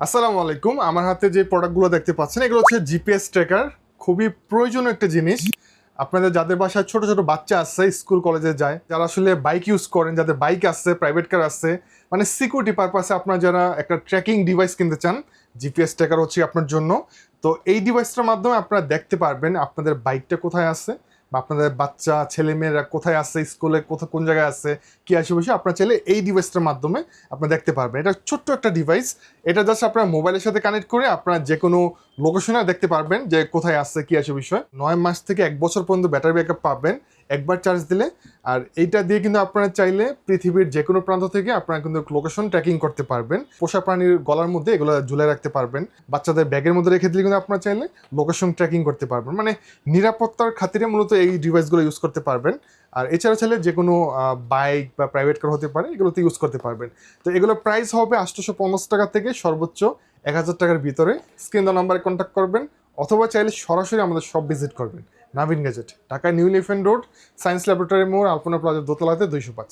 আসসালামু আলাইকুম। আমার হাতে যে প্রোডাক্টগুলো দেখতে পাচ্ছেন এগুলো হচ্ছে জিপিএস ট্র্যাকার। খুবই প্রয়োজনীয় একটা জিনিস। আপনাদের যাদের বাসায় ছোট ছোট বাচ্চা আছে, স্কুল কলেজে যায়, যারা আসলে বাইক ইউজ করেন, যাদের বাইক আছে, প্রাইভেট কার আছে, মানে সিকিউরিটি পারপাসে আপনারা যারা একটা ট্র্যাকিং ডিভাইস কিনতে চান, জিপিএস ট্র্যাকার হচ্ছে আপনার জন্য। তো এই ডিভাইসটার মাধ্যমে আপনারা দেখতে পারবেন আপনাদের বাইকটা কোথায় আছে, বা আপনাদের বাচ্চা ছেলেমেয়েরা কোথায় আছে, স্কুলে কোথায় কোন জায়গায় আছে, কি আশেপাশে আপনারা চাইলে এই ডিভাইসটার মাধ্যমে আপনারা দেখতে পারবেন। এটা ছোট্ট একটা ডিভাইস। এটা জাস্ট আপনার মোবাইলের সাথে কানেক্ট করে আপনারা যে কোনো লোকেশনে দেখতে পারবেন যে কোথায় আসছে, কি আছে বিষয়। 9 মাস থেকে 1 বছর পর্যন্ত ব্যাটারি ব্যাকআপ পাবেন একবার চার্জ দিলে। আর এইটা দিয়ে কিন্তু আপনারা চাইলে পৃথিবীর যে কোনো প্রান্ত থেকে আপনারা কিন্তু লোকেশন ট্র্যাকিং করতে পারবেন। পোষা প্রাণীর গলার মধ্যে এগুলো ঝুলে রাখতে পারবেন, বাচ্চাদের ব্যাগের মধ্যে রেখে দিলে কিন্তু আপনারা চাইলে লোকেশন ট্র্যাকিং করতে পারবেন। মানে নিরাপত্তার খাতিরে মূলত এই ডিভাইসগুলো ইউজ করতে পারবেন। আর এছাড়া চাইলে যে কোনো বাইক বা প্রাইভেট কার হতে পারে, এগুলোতে ইউজ করতে পারবেন। তো এগুলোর প্রাইস হবে 850 টাকা থেকে সর্বোচ্চ 1000 টাকার ভিতরে। স্ক্রিন দেওয়া নাম্বারে কন্ট্যাক্ট করবেন, অথবা চাইলে সরাসরি আমাদের শপ ভিজিট করবেন। Naveen Gadget, Dhaka New Elephant Road, Science Laboratory মোড়, আলপনা প্লাজার দোতলাতে 205।